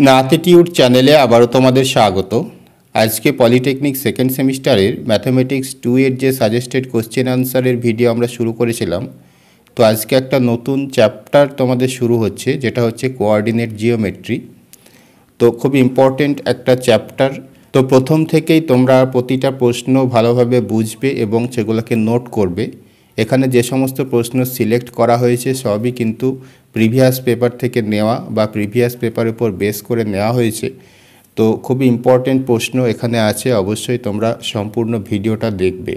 নাথিটিউড চ্যানেলে আবারও তোমাদের স্বাগত। আজকে পলিটেকনিক সেকেন্ড সেমিস্টারের ম্যাথামেটিক্স 2 এর যে সাজেস্টেড কোশ্চেন আনসারের ভিডিও আমরা শুরু করেছিলাম, তো আজকে একটা নতুন চ্যাপ্টার তোমাদের শুরু হচ্ছে, যেটা হচ্ছে কোঅর্ডিনেট জিওমেট্রি। তো খুব ইম্পর্টেন্ট একটা চ্যাপ্টার। তো প্রথম থেকেই তোমরা প্রতিটা প্রশ্ন ভালোভাবে বুঝবে এবং সেগুলোকে নোট করবে। এখানে যে সমস্ত প্রশ্ন সিলেক্ট করা হয়েছে সবই কিন্তু প্রিভিয়াস পেপার থেকে নেওয়া বা প্রিভিয়াস পেপারের উপর বেস করে নেওয়া হয়েছে। তো খুবই ইম্পর্টেন্ট প্রশ্ন এখানে আছে, অবশ্যই তোমরা সম্পূর্ণ ভিডিওটা দেখবে।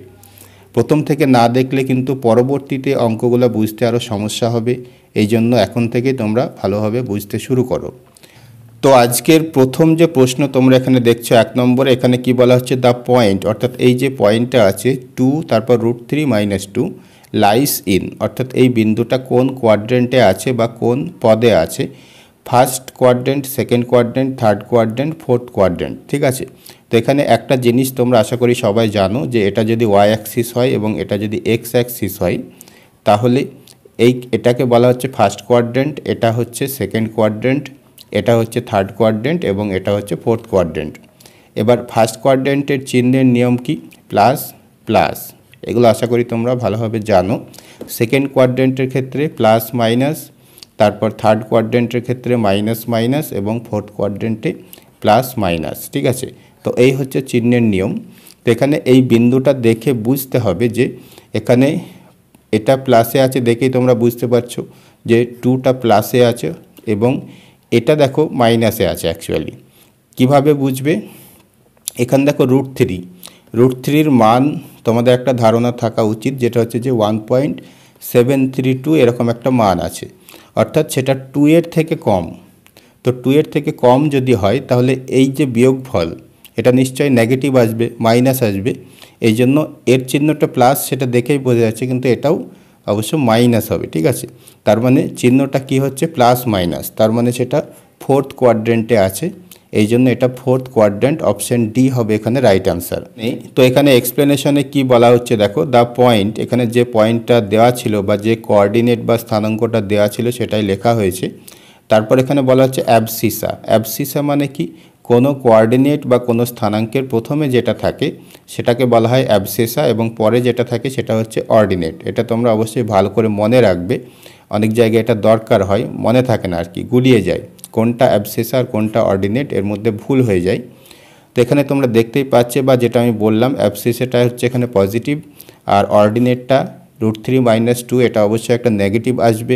প্রথম থেকে না দেখলে কিন্তু পরবর্তীতে অঙ্কগুলো বুঝতে আরও সমস্যা হবে, এই জন্য এখন থেকে তোমরা ভালোভাবে বুঝতে শুরু করো। তো আজকের প্রথম যে প্রশ্ন তোমরা এখানে দেখছো 1 নম্বরে, এখানে কি বলা হচ্ছে, দ্য পয়েন্ট, অর্থাৎ এই যে পয়েন্টটা আছে 2 তারপর √3 - 2 লাইস ইন, অর্থাৎ এই বিন্দুটা কোন কোয়াড্রেন্টে আছে বা কোন পদে আছে, first quadrant, second quadrant, third quadrant, fourth quadrant. ঠিক আছে, তো এখানে একটা জিনিস তোমরা আশা করি সবাই জানো যে এটা যদি ওয়াই অ্যাক্সিস হয় এবং এটা যদি এক্স অ্যাক্সিস হয়, তাহলে এটাকে বলা হচ্ছে ফার্স্ট কোয়াড্রেন্ট, এটা হচ্ছে সেকেন্ড কোয়াড্রেন্ট, এটা হচ্ছে থার্ড কোয়াড্রেন্ট এবং এটা হচ্ছে ফোর্থ কোয়াড্রেন্ট। এবার ফার্স্ট কোয়াড্রেন্টের চিহ্নের নিয়ম কি, প্লাস প্লাস, এগুলো আশা করি তোমরা ভালোভাবে জানো। সেকেন্ড কোয়াড্রেন্টের ক্ষেত্রে প্লাস মাইনাস, তারপর থার্ড কোয়াড্রেন্টের ক্ষেত্রে মাইনাস মাইনাস এবং ফোর্থ কোয়াড্রেন্টে প্লাস মাইনাস। ঠিক আছে, তো এই হচ্ছে চিহ্নের নিয়ম। তো এখানে এই বিন্দুটা দেখে বুঝতে হবে যে এখানে এটা প্লাসে আছে, দেখেই তোমরা বুঝতে পারছো যে 2টা প্লাসে আছে এবং এটা দেখো মাইনাসে আছে। অ্যাকচুয়ালি কিভাবে বুঝবে, এখানে দেখো √3 মান তোমাদের একটা ধারণা থাকা উচিত, যেটা হচ্ছে যে 1.732 এরকম একটা মান আছে, অর্থাৎ সেটা 2 এর থেকে কম। তো 2 এর থেকে কম যদি হয় তাহলে এই যে বিয়োগফল, এটা নিশ্চয়ই নেগেটিভ আসবে, মাইনাস আসবে। এই জন্য এর চিহ্নটা প্লাস, সেটা দেখেই বোঝা যাচ্ছে, কিন্তু এটাও অবশ্য মাইনাস হবে। ঠিক আছে, তার মানে চিহ্নটা কি হচ্ছে, প্লাস মাইনাস, তার মানে সেটা ফোর্থ কোয়াড্রেন্টে আছে, এই জন্য এটা ফোর্থ কোয়াড্রেন্ট, অপশন ডি হবে এখানে রাইট আনসার। তো এখানে এক্সপ্লেনেশনে কি বলা হচ্ছে দেখো, দ্য পয়েন্ট, এখানে যে পয়েন্টটা দেওয়া ছিল বা যে কোঅর্ডিনেট বা স্থানাঙ্কটা দেওয়া ছিল সেটাই লেখা হয়েছে। তারপর এখানে বলা হচ্ছে অ্যাবসিসা মানে কি, কোনো কোঅর্ডিনেট বা কোনো স্থানাঙ্কের প্রথমে যেটা থাকে সেটাকে বলা হয় অ্যাবসিসা এবং পরে যেটা থাকে সেটা হচ্ছে অর্ডিনেট। এটা তোমরা অবশ্যই ভালো করে মনে রাখবে, অনেক জায়গায় এটা দরকার হয়, মনে থাকে না আর কি, গুলিয়ে যায়, কোনটা অ্যাবসিসা আর কোনটা অর্ডিনেট, এর মধ্যে ভুল হয়ে যায়। তো এখানে তোমরা দেখতেই পাচ্ছে, বা যেটা আমি বললাম, অ্যাবসিসাটা হচ্ছে এখানে পজিটিভ আর অর্ডিনেটটা √3 - 2 এটা অবশ্যই একটা নেগেটিভ আসবে।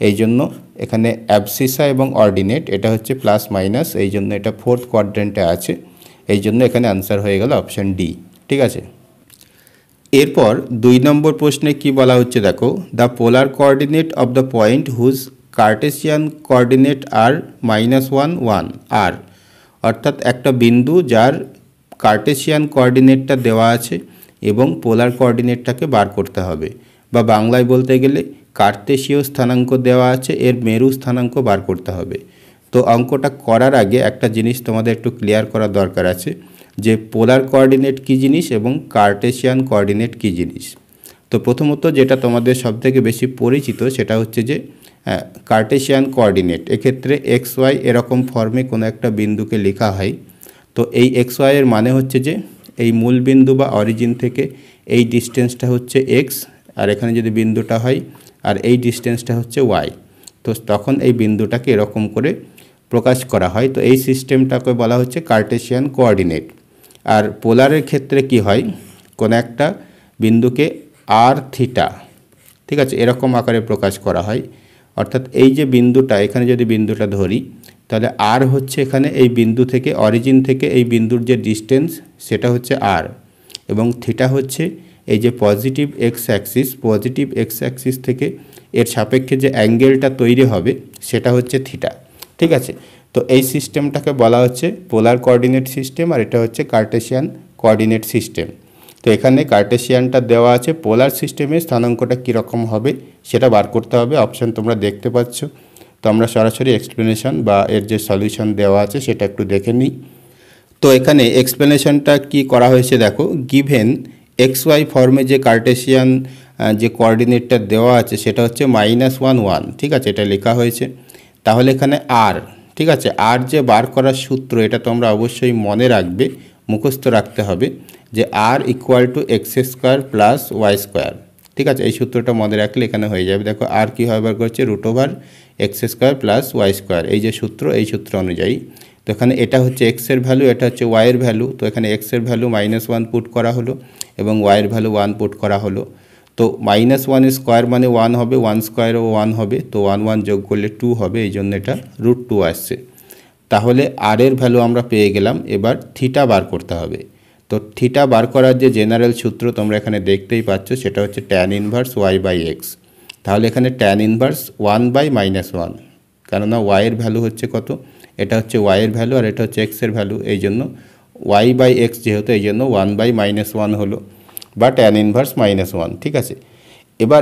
এই জন্য এখানে অ্যাবসিসা এবং অর্ডিনেট এটা হচ্ছে প্লাস মাইনাস, এই জন্য এটা ফোর্থ কোয়াড্রেন্টে আছে, এই জন্য এখানে আনসার হয়ে গেল অপশন ডি। ঠিক আছে, এরপর 2 নম্বর প্রশ্নে কি বলা হচ্ছে দেখো, the polar coordinate of the point whose Cartesian coordinate are -1 1 আর, অর্থাৎ একটা বিন্দু যার কার্টেসিয়ান কোঅর্ডিনেটটা দেওয়া আছে এবং পোলার কোঅর্ডিনেটটাকে বার করতে হবে, বা বাংলায় বলতে গেলে কার্তেশীয় স্থানাঙ্ক দেওয়া আছে, এর মেরু স্থানাঙ্ক বার করতে হবে। তো অঙ্কটা করার আগে একটা জিনিস তোমাদের একটু ক্লিয়ার করা দরকার আছে, যে পোলার কোঅর্ডিনেট কী জিনিস এবং কার্টেসিয়ান কোঅর্ডিনেট কী জিনিস। তো প্রথমত যেটা তোমাদের সবথেকে বেশি পরিচিত সেটা হচ্ছে যে কার্টেসিয়ান কোঅর্ডিনেট, এক্ষেত্রে XY এরকম ফর্মে কোনো একটা বিন্দুকে লেখা হয়। তো এই XY এর মানে হচ্ছে যে এই মূল বিন্দু বা অরিজিন থেকে এই ডিস্টেন্সটা হচ্ছে X, আর এখানে যদি বিন্দুটা হয় আর এই ডিস্টেন্সটা হচ্ছে Y, তো তখন এই বিন্দুটাকে এরকম করে প্রকাশ করা হয়। তো এই সিস্টেমটাকে বলা হচ্ছে কার্টেসিয়ান কোঅর্ডিনেট। আর পোলারের ক্ষেত্রে কি হয়, কোনো একটা বিন্দুকে আর থিটা, ঠিক আছে, এরকম আকারে প্রকাশ করা হয়। অর্থাৎ এই যে বিন্দুটা, এখানে যদি বিন্দুটা ধরি, তাহলে আর হচ্ছে এখানে এই বিন্দু থেকে, অরিজিন থেকে এই বিন্দুর যে ডিস্টেন্স সেটা হচ্ছে আর, এবং থিটা হচ্ছে এই যে পজিটিভ এক্স অ্যাক্সিস থেকে এর সাপেক্ষে যে অ্যাঙ্গেলটা তৈরি হবে সেটা হচ্ছে থিটা। ঠিক আছে, তো এই সিস্টেমটাকে বলা হচ্ছে পোলার কোঅর্ডিনেট সিস্টেম, আর এটা হচ্ছে কার্টেসিয়ান কোঅর্ডিনেট সিস্টেম। তো এখানে কার্টেসিয়ানটা দেওয়া আছে, পোলার সিস্টেমে স্থানাঙ্কটা কীরকম হবে সেটা বার করতে হবে। অপশান তোমরা দেখতে পাচ্ছ। তো আমরা সরাসরি এক্সপ্লেনেশন বা এর যে সলিউশন দেওয়া আছে সেটা একটু দেখে নিই। তো এখানে এক্সপ্লেনেশনটা কি করা হয়েছে দেখো, গিভেন XY ফর্মে যে কার্টেসিয়ান যে কোঅর্ডিনেটটা দেওয়া আছে সেটা হচ্ছে -1 1, ঠিক আছে, এটা লেখা হয়েছে। তাহলে এখানে আর, ঠিক আছে। আর যে বার করার সূত্র এটা তোমরা অবশ্যই মনে রাখবে, মুখস্থ রাখতে হবে যে r equal to x square plus y square. ঠিক আছে, এই সূত্রটা মনে রাখলে এখানে হয়ে যাবে। দেখো আর কী হয় বার করছে, root over x square plus y square, এই যে সূত্র, এই সূত্র অনুযায়ী। তো এখানে এটা হচ্ছে এক্সের ভ্যালু, এটা হচ্ছে ওয়াইয়ের ভ্যালু। তো এখানে এক্সের ভ্যালু -1 পুট করা হলো এবং ওয়াইয়ের ভ্যালু 1 পুট করা হলো। তো -1 স্কোয়ার মানে 1 হবে, 1 স্কোয়ারও 1 হবে, তো 1 1 যোগ করলে 2 হবে, এই জন্য এটা √2 আসছে। তাহলে আর এর ভ্যালু আমরা পেয়ে গেলাম। এবার থিটা বার করতে হবে। তো থিটা বার করার যে জেনারেল সূত্র তোমরা এখানে দেখতেই পাচ্ছ, সেটা হচ্ছে tan ইনভার্স y/x। তাহলে এখানে tan ইনভার্স 1/-1, কেননা ওয়াইয়ের ভ্যালু হচ্ছে কত, এটা হচ্ছে ওয়াইয়ের ভ্যালু আর এটা হচ্ছে এক্সের ভ্যালু, এই জন্য y/x যেহেতু, এই জন্য 1/-1 হলো, বা tan ইনভার্স -1। ঠিক আছে, এবার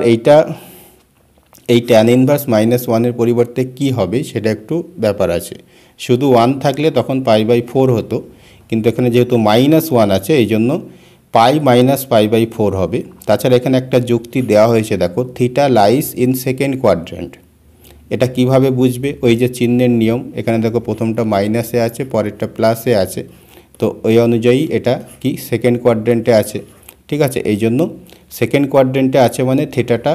এই tan ইনভার্স -1-এর পরিবর্তে কি হবে সেটা একটু ব্যাপার আছে। শুধু 1 থাকলে তখন π/4 হতো, কিন্তু এখানে যেহেতু -1 আছে এই জন্য π - π/4 হবে। তাছাড়া এখানে একটা যুক্তি দেওয়া হয়েছে, দেখো theta lies in second quadrant. এটা কিভাবে বুঝবে, ওই যে চিহ্নের নিয়ম, এখানে দেখো প্রথমটা মাইনাসে আছে, পরেরটা প্লাসে আছে, তো ওই অনুযায়ী এটা কি সেকেন্ড কোয়াড্র্যান্টে আছে। ঠিক আছে, এই জন্য সেকেন্ড কোয়াড্র্যান্টে আছে মানে থিটাটা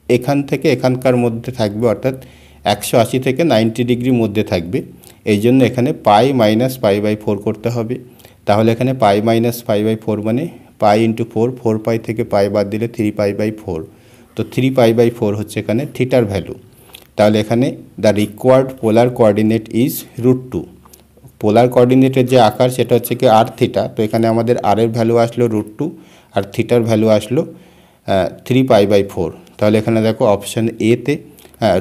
এখান থেকে এখানকার মধ্যে থাকবে, অর্থাৎ 180 থেকে 90 ডিগ্রির মধ্যে থাকবে। এই জন্য এখানে π - π/4 করতে হবে। তাহলে এখানে π - π/4 মানে π × 4, 4π থেকে π বাদ দিলে 3π/4, তো 3π/4 হচ্ছে এখানে থিটার ভ্যালু। তাহলে এখানে the required polar coordinate is √2। পোলার কোঅর্ডিনেটের যে আকার সেটা হচ্ছে কি আর থিটা, তো এখানে আমাদের আর এর ভ্যালু আসলো √2 আর থিটার ভ্যালু আসলো 3π/4। তাহলে এখানে দেখো অপশান এতে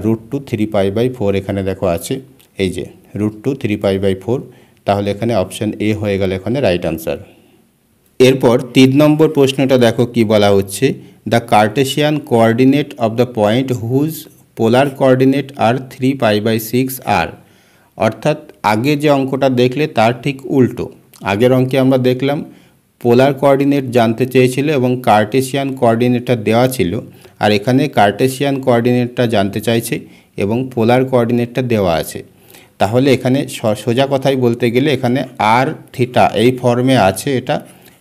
√2 3π/4 এখানে দেখো আছে, এই যে √2 3π/4, তাহলে এখানে অপশান এ হয়ে গেল এখানে রাইট আনসার। এরপর 3 নম্বর প্রশ্নটা দেখো কি বলা হচ্ছে, the Cartesian coordinate of the point whose polar coordinate are 3π/6 আর। অর্থাৎ আগে যে অঙ্কটা দেখলে তার ঠিক উল্টো। আগের অঙ্কে আমরা দেখলাম পোলার কোঅর্ডিনেট জানতে চেয়েছিল এবং কার্টেশিয়ান কোঅর্ডিনেটটা দেওয়া ছিল, আর এখানে কার্টেশিয়ান কোঅর্ডিনেটটা জানতে চাইছে এবং পোলার কোঅর্ডিনেটটা দেওয়া আছে। তাহলে এখানে সোজা কথাই বলতে গেলে এখানে আর থিটা এই ফর্মে আছে এটা,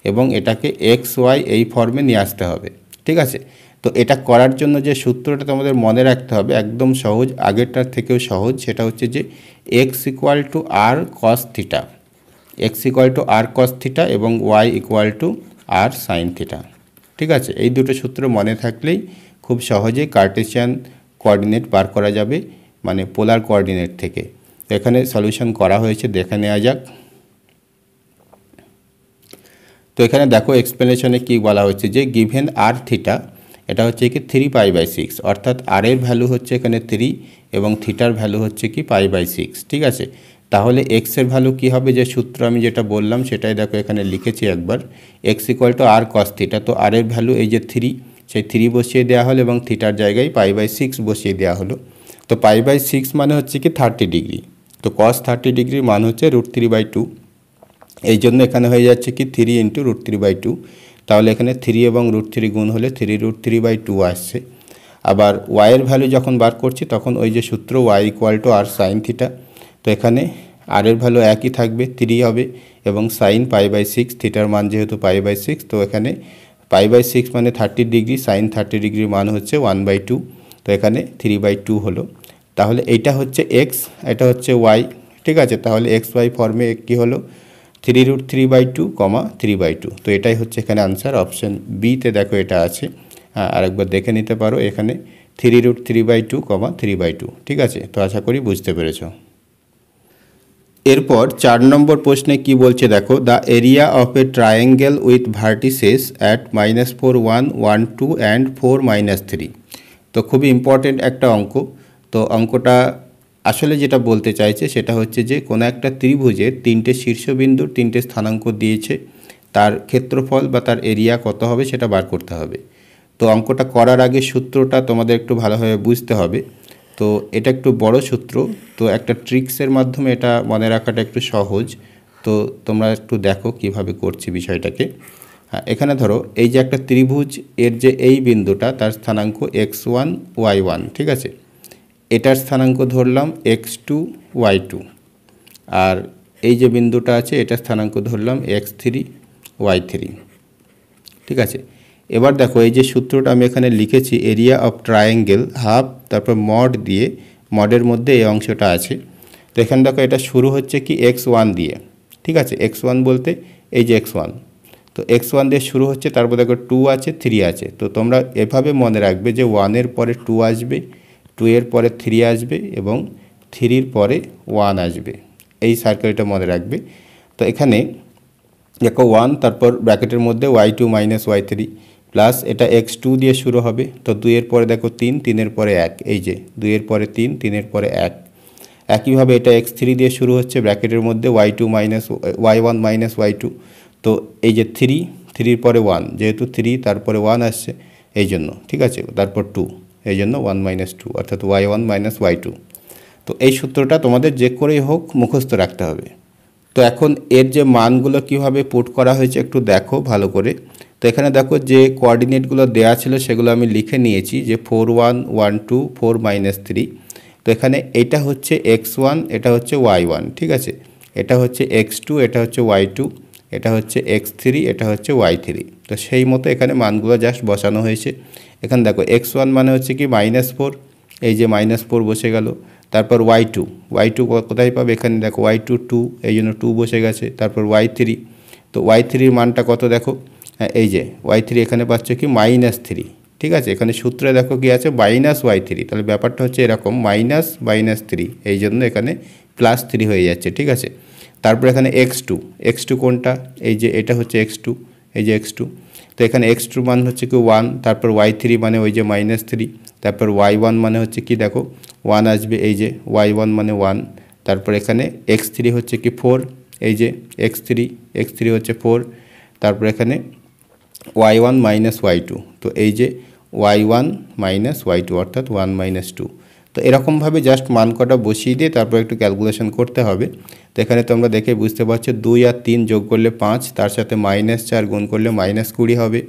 এবং এটাকে এক্স ওয়াই এই ফর্মে নিয়ে আসতে হবে। ঠিক আছে, তো এটা করার জন্য যে সূত্রটা তোমাদের মনে রাখতে হবে একদম সহজ, আগেরটার থেকেও সহজ, সেটা হচ্ছে যে x equal to r cos theta, x equal to r cos theta এবং y equal to r sine theta. ঠিক আছে, এই দুটো সূত্র মনে থাকলেই খুব সহজেই কার্টেশিয়ান কোঅর্ডিনেট বার করা যাবে, মানে পোলার কোঅর্ডিনেট থেকে। তো এখানে সলিউশন করা হয়েছে, দেখে নেওয়া যাক। তো এখানে দেখো এক্সপ্লেনেশনে কি বলা হচ্ছে যে গিভেন আর থিটা, এটা হচ্ছে কি 3π/6, অর্থাৎ আর এর ভ্যালু হচ্ছে এখানে 3 এবং থিটার ভ্যালু হচ্ছে কি π/6। ঠিক আছে, তাহলে এক্সের ভ্যালু কি হবে, যে সূত্র আমি যেটা বললাম সেটাই দেখো এখানে লিখেছি একবার, x equal to r cos theta. তো আর এর ভ্যালু এই যে 3, সেই 3 বসিয়ে দেওয়া হলো এবং থিটার জায়গায় π/6 বসিয়ে দেওয়া হলো। তো π/6 মানে হচ্ছে কি 30 ডিগ্রি, তো cos 30 ডিগ্রির মান হচ্ছে √3/2, এই জন্য এখানে হয়ে যাচ্ছে কি 3 × √3/2। তাহলে এখানে 3 এবং √3 গুণ হলে 3√3/2 আসছে। আবার ওয়াইয়ের ভ্যালু যখন বার করছি তখন ওই যে সূত্র y equal to r sine theta, তো এখানে আর এর ভ্যালু একই থাকবে, 3 হবে, এবং সাইন π/6, থিটার মান যেহেতু π/6, তো এখানে π/6 মানে 30 ডিগ্রি, সাইন 30 ডিগ্রির মান হচ্ছে 1/2, তো এখানে 3/2 হলো। তাহলে এইটা হচ্ছে এক্স, এটা হচ্ছে ওয়াই। ঠিক আছে, তাহলে এক্স ওয়াই ফর্মে কী হলো 3√3/2, 3/2, তো এটাই হচ্ছে এখানে আনসার। অপশান বিতে দেখো এটা আছে, আরেকবার দেখে নিতে পারো, এখানে 3√3/2, 3/2। ঠিক আছে, তো আশা করি বুঝতে পেরেছ। এরপর 4 নম্বর প্রশ্নে কি বলছে দেখো, the area of a triangle with vertices at -4 1 1 2 and 4 -3। তো খুবই ইম্পর্টেন্ট একটা অঙ্ক। তো অঙ্কটা আসলে যেটা বলতে চাইছে সেটা হচ্ছে যে কোনো একটা ত্রিভুজের 3টে শীর্ষবিন্দুর 3টে স্থানাঙ্ক দিয়েছে, তার ক্ষেত্রফল বা তার এরিয়া কত হবে সেটা বার করতে হবে। তো অঙ্কটা করার আগে সূত্রটা তোমাদের একটু ভালোভাবে বুঝতে হবে। তো এটা একটু বড় সূত্র, তো একটা ট্রিক্সের মাধ্যমে এটা মনে রাখাটা একটু সহজ। তো তোমরা একটু দেখো কিভাবে করছি বিষয়টাকে। এখানে ধরো এই যে একটা ত্রিভুজ, এর যে এই বিন্দুটা তার স্থানাঙ্ক x1 y1। ঠিক আছে, এটার স্থানাঙ্ক ধরলাম x2 y2, আর এই যে বিন্দুটা আছে এটার স্থানাঙ্ক ধরলাম x3 y3। ঠিক আছে, এবার দেখো এই যে সূত্রটা আমি এখানে লিখেছি, এরিয়া অফ ট্রায়াঙ্গেল হাফ, তারপর মড দিয়ে, মডের মধ্যে এই অংশটা আছে। তো এখানে দেখো এটা শুরু হচ্ছে কি x1 দিয়ে। ঠিক আছে, x1 বলতে এই যে x1, তো x1 দিয়ে শুরু হচ্ছে, তারপর দেখো 2 আছে 3 আছে। তো তোমরা এভাবে মনে রাখবে যে 1-এর পরে 2 আসবে, 2-এর পরে 3 আসবে এবং 3-র পরে 1 আসবে, এই সার্কেলটা মনে রাখবে। তো এখানে দেখো 1, তারপর ব্র্যাকেটের মধ্যে y2 মাইনাস y3 প্লাস এটা x2 দিয়ে শুরু হবে। তো 2-এর পরে দেখো 3, 3-এর পরে 1, এই যে 2-এর পরে 3, 3-এর পরে 1। একইভাবে এটা x3 দিয়ে শুরু হচ্ছে, ব্র্যাকেটের মধ্যে y2 minus y1 minus y2। তো এই যে 3-এর পরে 1, যেহেতু 3 তারপরে 1 আসছে এই জন্য। ঠিক আছে, তারপর 2, এই জন্য 1 মাইনাস 2 অর্থাৎ y1 মাইনাস y2। তো এই সূত্রটা তোমাদের যে করেই হোক মুখস্থ রাখতে হবে। তো এখন এর যে মানগুলো কীভাবে পুট করা হয়েছে একটু দেখো ভালো করে। তো এখানে দেখো যে কোঅর্ডিনেটগুলো দেওয়া ছিল সেগুলো আমি লিখে নিয়েছি, যে 4 1 1 2 4 মাইনাস 3। তো এখানে এটা হচ্ছে x1, এটা হচ্ছে y1। ঠিক আছে, এটা হচ্ছে x2, এটা হচ্ছে y2, এটা হচ্ছে x3, এটা হচ্ছে y3। তো সেই মতো এখানে মানগুলো জাস্ট বসানো হয়েছে। এখানে দেখো x1 মানে হচ্ছে কি -4, এই যে -4 বসে গেল। তারপর y2 কোথায় পাবে, এখানে দেখো y2 2, এই জন্য 2 বসে গেছে। তারপর y3, তো y3-র মানটা কত দেখো, হ্যাঁ এই যে y3 এখানে পাচ্ছ কি -3। ঠিক আছে, এখানে সূত্রে দেখো কি আছে -y3, তাহলে ব্যাপারটা হচ্ছে এরকম -3, এই জন্য এখানে +3 হয়ে যাচ্ছে। ঠিক আছে, তারপর এখানে x2 কোনটা, এই যে এটা হচ্ছে x2, এই যে x2। তো এখানে x2 মান হচ্ছে কি 1, তারপর y3 মানে ওই যে -3, তারপর y1 মানে হচ্ছে কি দেখো 1 আসবে, এই যে y1 মানে 1। তারপর এখানে x3 হচ্ছে কি 4, এই যে x3 হচ্ছে 4। তারপর এখানে y1 মাইনাস y2, তো এই যে y1 মাইনাস y2 অর্থাৎ 1 মাইনাস 2। তো এরকমভাবে জাস্ট মান কটা বসিয়ে দিয়ে তারপর একটু ক্যালকুলেশন করতে হবে। তো এখানে তোমরা দেখে বুঝতে পারছো 2 আর 3 যোগ করলে 5, তার সাথে -4 গুণ করলে -20 হবে।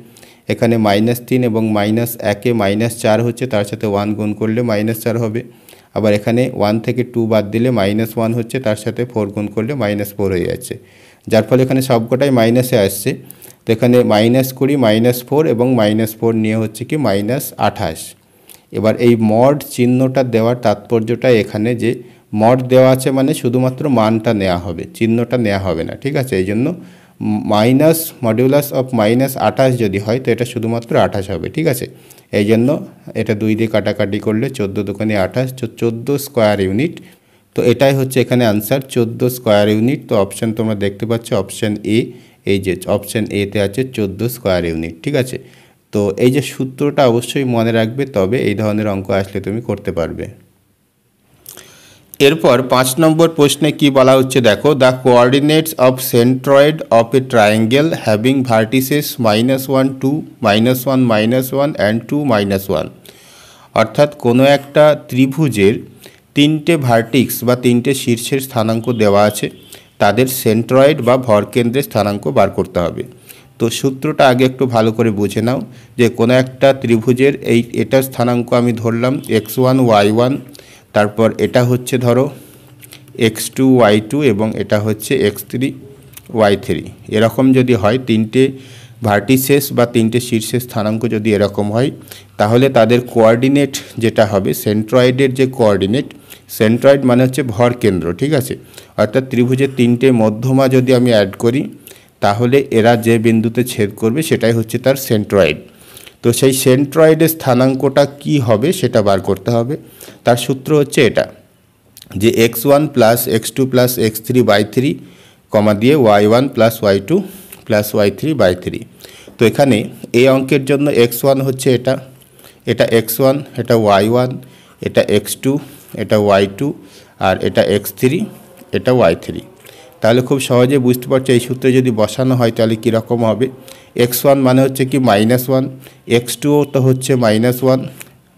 এখানে -3 এবং -1-এ -4 হচ্ছে, তার সাথে 1 গুণ করলে -4 হবে। আবার এখানে 1 থেকে 2 বাদ দিলে -1 হচ্ছে, তার সাথে 4 গুণ করলে -4 হয়ে যাচ্ছে, যার ফলে এখানে সবকটাই মাইনাসে আসছে। তো এখানে -20 -4 এবং -4 নিয়ে হচ্ছে কি -28। এবার এই মড চিহ্নটা দেওয়ার তাৎপর্যটা এখানে যে মড দেওয়া আছে মানে শুধুমাত্র মানটা নেওয়া হবে, চিহ্নটা নেওয়া হবে না। ঠিক আছে, এই জন্য মাইনাস মডিউলাস অফ -28 যদি হয় তো এটা শুধুমাত্র 28 হবে। ঠিক আছে, এই জন্য এটা 2 দিয়ে কাটাকাটি করলে 14 দুগুণে 28, 14 স্কোয়ার ইউনিট। তো এটাই হচ্ছে এখানে আনসার, 14 স্কোয়ার ইউনিট। তো অপশান তোমরা দেখতে পাচ্ছ অপশান এ, এই যে অপশান এতে আছে 14 স্কোয়ার ইউনিট। ঠিক আছে, তো এই যে সূত্রটা অবশ্যই মনে রাখবে, তবে এই ধরনের অঙ্ক আসলে তুমি করতে পারবে। এরপর 5 নম্বর প্রশ্নে কি বলা হচ্ছে দেখো, the coordinates of centroid of a triangle having vertices -1 2 -1 -1 and 2 -1। অর্থাৎ কোনো একটা ত্রিভুজের 3টে ভার্টিক্স বা 3টে শীর্ষের স্থানাঙ্ক দেওয়া আছে, তাদের সেন্ট্রয়েড বা ভরকেন্দ্রের স্থানাঙ্ক বার করতে হবে। তো সূত্রটা আগে একটু ভালো করে বুঝে নাও, যে কোনো একটা ত্রিভুজের এটার স্থানাঙ্ক আমি ধরলাম x1 y1, তারপর এটা হচ্ছে ধরো x2 y2 এবং এটা হচ্ছে x3 y3। এরকম যদি হয় 3টে ভার্টিসেস বা 3টে শীর্ষের স্থানাঙ্ক যদি এরকম হয়, তাহলে তাদের কোঅর্ডিনেট যেটা হবে সেন্ট্রয়েডের যে কোঅর্ডিনেট, সেন্ট্রয়েড মানে হচ্ছে ভরকেন্দ্র। ঠিক আছে, অর্থাৎ ত্রিভুজের 3টে মধ্যমা যদি আমি অ্যাড করি, তাহলে এরা যে বিন্দুতে ছেদ করবে সেটাই হচ্ছে তার সেন্ট্রয়েড। তো সেই সেন্ট্রয়েডের স্থানাঙ্কটা কি হবে সেটা বার করতে হবে। তার সূত্র হচ্ছে এটা, যে x1 plus x2 plus x3/3 কমা দিয়ে y1 plus y2 plus y3/3। তো এখানে এই অঙ্কের জন্য x1 হচ্ছে এটা x1, এটা y1, এটা x2, এটা y2, আর এটা x3, এটা y3। তাহলে খুব সহজে বুঝতে পারছো এই সূত্রে যদি বসানো হয় তাহলে কীরকম হবে। x1 মানে হচ্ছে কি -1, x2 তো হচ্ছে -1,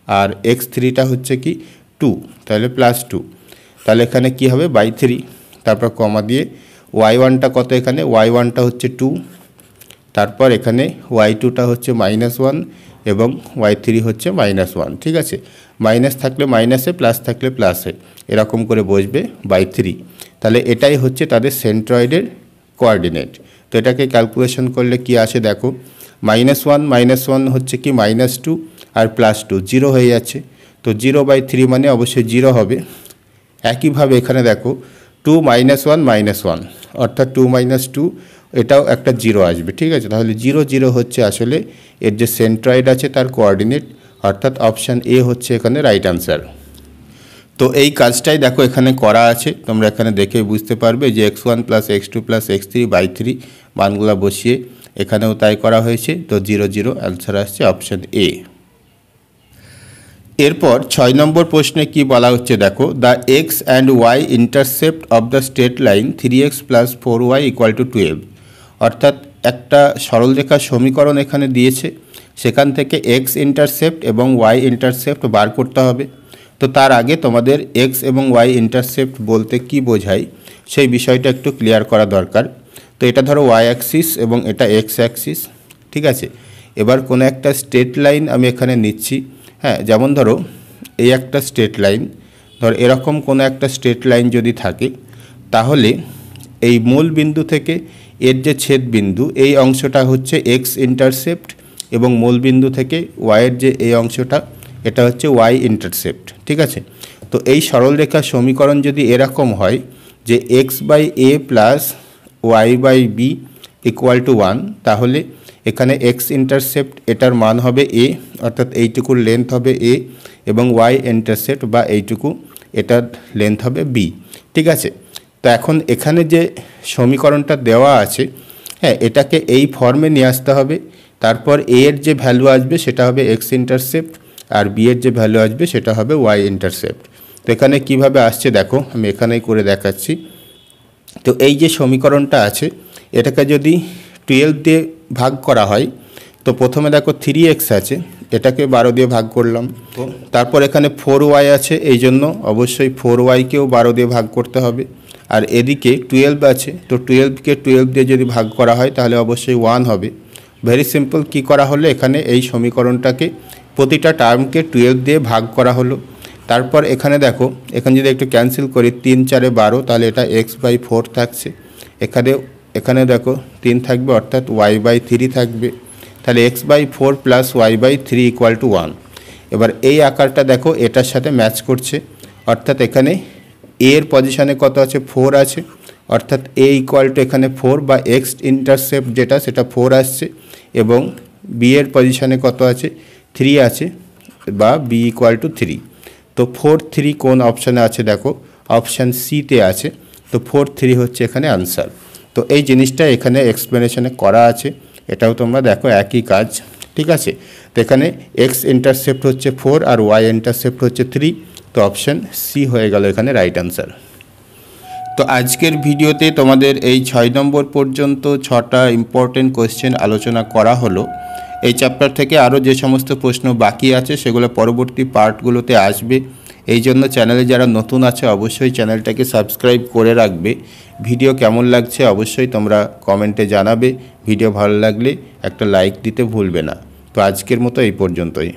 আর x3টা হচ্ছে কি 2, তাহলে +2। তাহলে এখানে কি হবে /3, তারপর কমা দিয়ে y1টা কত, এখানে y1টা হচ্ছে 2, তারপর এখানে y2টা হচ্ছে -1 এবং y3 হচ্ছে -1। ঠিক আছে, মাইনাস থাকলে মাইনাসে, প্লাস থাকলে প্লাসে, এরকম করে বসবে বাই 3। তাহলে এটাই হচ্ছে তাদের সেন্ট্রয়েডের কোঅর্ডিনেট। তো এটাকে ক্যালকুলেশন করলে কি আসে দেখো, -1 হচ্ছে কি -2 আর +2 0 হয়ে যাচ্ছে। তো 0/3 মানে অবশ্যই 0 হবে। একইভাবে এখানে দেখো 2 - 1 - 1 অর্থাৎ 2 - 2 এটাও একটা 0 আসবে, ঠিক আছে। তাহলে 0 0 হচ্ছে আসলে এর যে সেন্ট্রয়েড আছে তার কোঅর্ডিনেট, অর্থাৎ অপশান এ হচ্ছে এখানে রাইট আনসার। তো এই কাজটাই দেখো এখানে করা আছে, তোমরা এখানে দেখে বুঝতে পারবে যে x1 + x2 + x3/3 মানগুলা বসিয়ে এখানেও তাই করা হয়েছে। তো 0 0 অ্যান্সার আসছে অপশান এ। এরপর 6 নম্বর প্রশ্নে কি বলা হচ্ছে দেখো, the x and y intercept of the straight line 3x + 4y = 12। অর্থাৎ একটা সরলরেখার সমীকরণ এখানে দিয়েছে, সেখান থেকে এক্স ইন্টারসেপ্ট এবং ওয়াই ইন্টারসেপ্ট বার করতে হবে। তো তার আগে তোমাদের এক্স এবং ওয়াই ইন্টারসেপ্ট বলতে কি বোঝায় সেই বিষয়টা একটু ক্লিয়ার করা দরকার। তো এটা ধরো ওয়াই অ্যাক্সিস এবং এটা এক্স অ্যাক্সিস, ঠিক আছে। এবার কোনো একটা স্ট্রেট লাইন আমি এখানে নিচ্ছি, হ্যাঁ, যেমন ধরো এই একটা স্ট্রেট লাইন, ধর এরকম কোনো একটা স্ট্রেট লাইন যদি থাকে, তাহলে এই মূল বিন্দু থেকে এর যে ছেদ বিন্দু এই অংশটা হচ্ছে এক্স ইন্টারসেপ্ট, এবং মূল বিন্দু থেকে ওয়াইয়ের যে এই অংশটা এটা হচ্ছে ওয়াই ইন্টারসেপ্ট, ঠিক আছে। তো এই সরলরেখার সমীকরণ যদি এরকম হয় যে x/a + y/b = 1, তাহলে এখানে এক্স ইন্টারসেপ্ট এটার মান হবে a, অর্থাৎ এইটুকুর লেন্থ হবে a, এবং ওয়াই ইন্টারসেপ্ট বা এইটুকু এটার লেন্থ হবে b, ঠিক আছে। তো এখন এখানে যে সমীকরণটা দেওয়া আছে, হ্যাঁ, এটাকে এই ফর্মে নিয়ে আসতে হবে। তারপর a এর যে ভ্যালু আসবে সেটা হবে এক্স ইন্টারসেপ্ট, আর b এর যে ভ্যালু আসবে সেটা হবে ওয়াই ইন্টারসেপ্ট। তো এখানে কিভাবে আসছে দেখো, আমি এখানেই করে দেখাচ্ছি। তো এই যে সমীকরণটা আছে এটাকে যদি 12 দিয়ে ভাগ করা হয়, তো প্রথমে দেখো 3x আছে, এটাকে 12 দিয়ে ভাগ করলাম। তো তারপর এখানে 4y আছে, এই জন্য অবশ্যই 4y-কেও 12 দিয়ে ভাগ করতে হবে। আর এদিকে 12 আছে, তো 12-কে 12 দিয়ে যদি ভাগ করা হয় তাহলে অবশ্যই 1 হবে। ভেরি সিম্পল, কি করা হলো এখানে এই সমীকরণটাকে প্রতিটা টার্মকে 12 দিয়ে ভাগ করা হলো। তারপর এখানে দেখো, এখানে যদি একটু ক্যান্সেল করি 3 4 12, তাহলে এটা x/4 থাকছে। এখানে দেখো 3 থাকবে, অর্থাৎ y/3 থাকবে। তাহলে x/4 + y/3 = 1। এবার এই আকারটা দেখো এটার সাথে ম্যাচ করছে, অর্থাৎ এখানে a এর পজিশনে কত আছে, 4 আছে, অর্থাৎ a = এখানে 4 বা এক্স ইন্টারসেপ্ট যেটা সেটা 4 আসছে, এবং b এর পজিশনে কত আছে, 3 আছে, বা b = 3। তো 4 3 কোন অপশানে আছে দেখো, অপশান সিতে আছে। তো 4 3 হচ্ছে এখানে আনসার। তো এই জিনিসটা এখানে এক্সপ্লেনেশনে করা আছে, এটাও তোমরা দেখো একই কাজ, ঠিক আছে। তো এখানে এক্স ইন্টারসেপ্ট হচ্ছে 4 আর ওয়াই ইন্টারসেপ্ট হচ্ছে 3, তো অপশান সি হয়ে গেল এখানে রাইট আনসার। তো আজকের ভিডিওতে তোমাদের এই 6 নম্বর পর্যন্ত 6টা ইম্পর্টেন্ট কোয়েশ্চেন আলোচনা করা হলো। এই চ্যাপ্টার থেকে আরও যে সমস্ত প্রশ্ন বাকি আছে সেগুলো পরবর্তী পার্টগুলোতে আসবে। এই জন্য চ্যানেলে যারা নতুন আছে অবশ্যই চ্যানেলটাকে সাবস্ক্রাইব করে রাখবে। ভিডিও কেমন লাগছে অবশ্যই তোমরা কমেন্টে জানাবে। ভিডিও ভালো লাগলে একটা লাইক দিতে ভুলবে না। তো আজকের মতো এই পর্যন্তই।